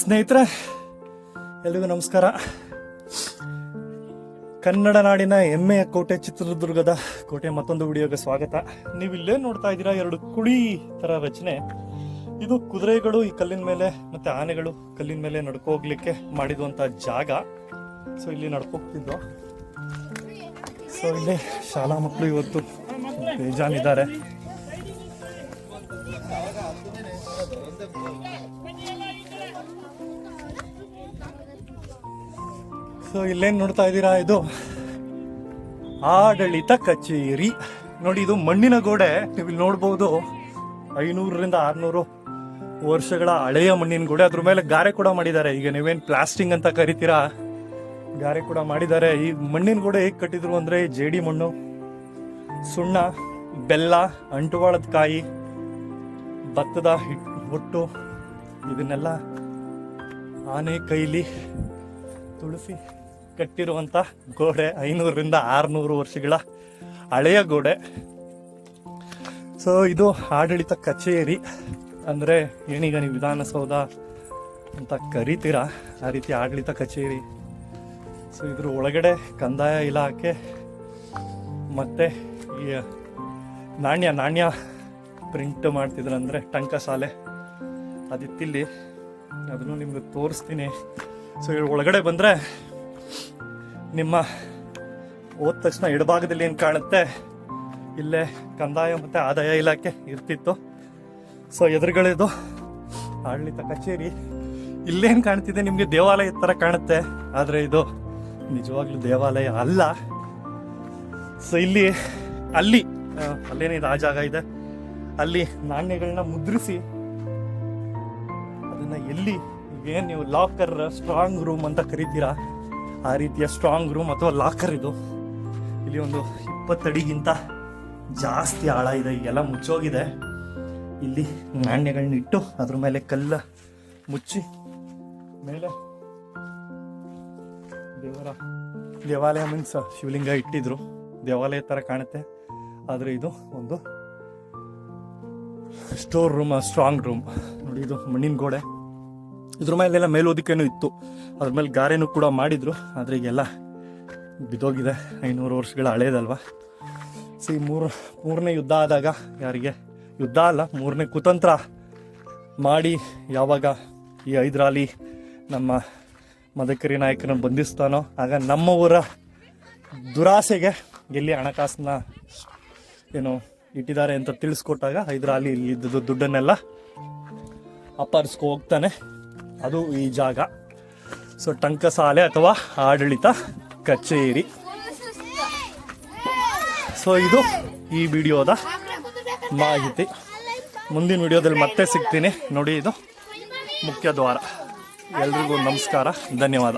ಸ್ನೇಹಿತರೆ, ಎಲ್ರಿಗೂ ನಮಸ್ಕಾರ. ಕನ್ನಡ ನಾಡಿನ ಹೆಮ್ಮೆಯ ಕೋಟೆ ಚಿತ್ರದುರ್ಗದ ಕೋಟೆ ಮತ್ತೊಂದು ವಿಡಿಯೋಗೆ ಸ್ವಾಗತ. ನೀವು ಇಲ್ಲೇ ನೋಡ್ತಾ ಇದ್ದೀರಾ, ಎರಡು ಕುಳಿ ತರ ರಚನೆ. ಇದು ಕುದುರೆಗಳು ಈ ಕಲ್ಲಿನ ಮೇಲೆ ಮತ್ತೆ ಆನೆಗಳು ಕಲ್ಲಿನ ಮೇಲೆ ನಡ್ಕೋಗ್ಲಿಕ್ಕೆ ಮಾಡಿರುವಂತ ಜಾಗ. ಸೊ ಇಲ್ಲಿ ನಡ್ಕೋಗ್ತಿದ್ವು. ಸೊ ಇಲ್ಲಿ ಶಾಲಾ ಮಕ್ಕಳು ಇವತ್ತು ಬೇಜಾನಿದ್ದಾರೆ. ಸೊ ಇಲ್ಲೇನು ನೋಡ್ತಾ ಇದ್ದೀರಾ, ಇದು ಆಡಳಿತ ಕಚೇರಿ. ನೋಡಿ, ಇದು ಮಣ್ಣಿನ ಗೋಡೆ. ನೀವು ಇಲ್ಲಿ ನೋಡ್ಬೋದು, 500ರಿಂದ 600 ವರ್ಷಗಳ ಹಳೆಯ ಮಣ್ಣಿನ ಗೋಡೆ. ಅದ್ರ ಮೇಲೆ ಗಾರೆ ಕೂಡ ಮಾಡಿದ್ದಾರೆ. ಈಗ ನೀವೇನು ಪ್ಲಾಸ್ಟಿಂಗ್ ಅಂತ ಕರಿತೀರಾ, ಗಾರೆ ಕೂಡ ಮಾಡಿದ್ದಾರೆ. ಈ ಮಣ್ಣಿನ ಗೋಡೆ ಹೇಗೆ ಕಟ್ಟಿದ್ರು ಅಂದರೆ, ಜೇಡಿ ಮಣ್ಣು, ಸುಣ್ಣ, ಬೆಲ್ಲ, ಅಂಟುವಾಳದ ಕಾಯಿ, ಭತ್ತದ ಹೊಟ್ಟು, ಇದನ್ನೆಲ್ಲ ಆನೆ ಕೈಲಿ ತುಳಸಿ ಕಟ್ಟಿರುವಂಥ ಗೋಡೆ. 500ರಿಂದ 600 ವರ್ಷಗಳ ಹಳೆಯ ಗೋಡೆ. ಸೊ ಇದು ಆಡಳಿತ ಕಚೇರಿ ಅಂದರೆ ಏನೀಗ ನೀವು ವಿಧಾನಸೌಧ ಅಂತ ಕರಿತೀರಾ, ಆ ರೀತಿ ಆಡಳಿತ ಕಚೇರಿ. ಸೊ ಇದ್ರ ಒಳಗಡೆ ಕಂದಾಯ ಇಲಾಖೆ ಮತ್ತು ಈ ನಾಣ್ಯ ಪ್ರಿಂಟ್ ಮಾಡ್ತಿದ್ರು, ಅಂದರೆ ಟಂಕಸಾಲೆ ಅದಿತ್ತಿಲ್ಲಿ. ಅದನ್ನು ನಿಮ್ಗೆ ತೋರಿಸ್ತೀನಿ. ಸೊ ಇದ್ರ ಒಳಗಡೆ ಬಂದರೆ ನಿಮ್ಮ ಹೋದ ತಕ್ಷಣ ಎಡಭಾಗದಲ್ಲಿ ಏನು ಕಾಣುತ್ತೆ, ಇಲ್ಲೇ ಕಂದಾಯ ಮತ್ತು ಆದಾಯ ಇಲಾಖೆ ಇರ್ತಿತ್ತು. ಸೊ ಎದುರುಗಳಿದು ಆಡಳಿತ ಕಚೇರಿ. ಇಲ್ಲೇನು ಕಾಣ್ತಿದೆ ನಿಮಗೆ, ದೇವಾಲಯ ಥರ ಕಾಣುತ್ತೆ, ಆದರೆ ಇದು ನಿಜವಾಗ್ಲೂ ದೇವಾಲಯ ಅಲ್ಲ. ಸೊ ಅಲ್ಲೇನಿದೆ ಆ ಜಾಗ ಇದೆ, ಅಲ್ಲಿ ನಾಣ್ಯಗಳನ್ನ ಮುದ್ರಿಸಿ ಅದನ್ನ ಎಲ್ಲಿ ಏನು ನೀವು ಲಾಕರ್, ಸ್ಟ್ರಾಂಗ್ ರೂಮ್ ಅಂತ ಕರಿತೀರಾ, ಆ ರೀತಿಯ ಸ್ಟ್ರಾಂಗ್ ರೂಮ್ ಅಥವಾ ಲಾಕರ್ ಇದು. ಇಲ್ಲಿ ಒಂದು 20 ಅಡಿಗಿಂತ ಜಾಸ್ತಿ ಆಳ ಇದೆ. ಈಗೆಲ್ಲ ಮುಚ್ಚೋಗಿದೆ. ಇಲ್ಲಿ ನಾಣ್ಯಗಳನ್ನ ಇಟ್ಟು ಅದ್ರ ಮೇಲೆ ಕಲ್ಲ ಮುಚ್ಚಿ ಮೇಲೆ ದೇವಾಲಯ ಮೀನ್ಸ್ ಶಿವಲಿಂಗ ಇಟ್ಟಿದ್ರು. ದೇವಾಲಯ ಥರ ಕಾಣುತ್ತೆ, ಆದರೆ ಇದು ಒಂದು ಸ್ಟೋರ್ ರೂಮ್, ಸ್ಟ್ರಾಂಗ್ ರೂಮ್. ನೋಡಿ, ಇದು ಮಣ್ಣಿನ ಗೋಡೆ. ಇದ್ರ ಮೇಲೆಲ್ಲ ಮೇಲೋದಿಕೇನು ಇತ್ತು, ಅದ್ರ ಮೇಲೆ ಗಾರೆನೂ ಕೂಡ ಮಾಡಿದ್ರು, ಆದರೆ ಈಗೆಲ್ಲ ಬಿದ್ದೋಗಿದೆ. 500 ವರ್ಷಗಳ ಹಳೇದಲ್ವ. ಸೊ ಈ ಮೂರನೇ ಯುದ್ಧ ಆದಾಗ, ಯಾರಿಗೆ ಯುದ್ಧ ಅಲ್ಲ, ಮೂರನೇ ಕುತಂತ್ರ ಮಾಡಿ ಯಾವಾಗ ಈ ಹೈದರಾಲಿ ನಮ್ಮ ಮದಕರಿ ನಾಯಕರನ್ನು ಬಂಧಿಸ್ತಾನೋ, ಆಗ ನಮ್ಮ ಊರ ದುರಾಸೆಗೆ ಎಲ್ಲಿ ಹಣಕಾಸನ್ನ ಇಟ್ಟಿದ್ದಾರೆ ಅಂತ ತಿಳಿಸ್ಕೊಟ್ಟಾಗ ಹೈದರಾಲಿ ಇಲ್ಲಿದ್ದ ದುಡ್ಡನ್ನೆಲ್ಲ ಅಪಹರಿಸ್ಕೊ ಹೋಗ್ತಾನೆ. ಅದು ಈ ಜಾಗ. ಸೊ ಟಂಕಸಾಲೆ ಅಥವಾ ಆಡಳಿತ ಕಚೇರಿ. ಸೊ ಇದು ಈ ವಿಡಿಯೋದ ಮಾಹಿತಿ. ಮುಂದಿನ ವಿಡಿಯೋದಲ್ಲಿ ಮತ್ತೆ ಸಿಗ್ತೀನಿ. ನೋಡಿ, ಇದು ಮುಖ್ಯ ದ್ವಾರ. ಎಲ್ರಿಗೂ ನಮಸ್ಕಾರ, ಧನ್ಯವಾದ.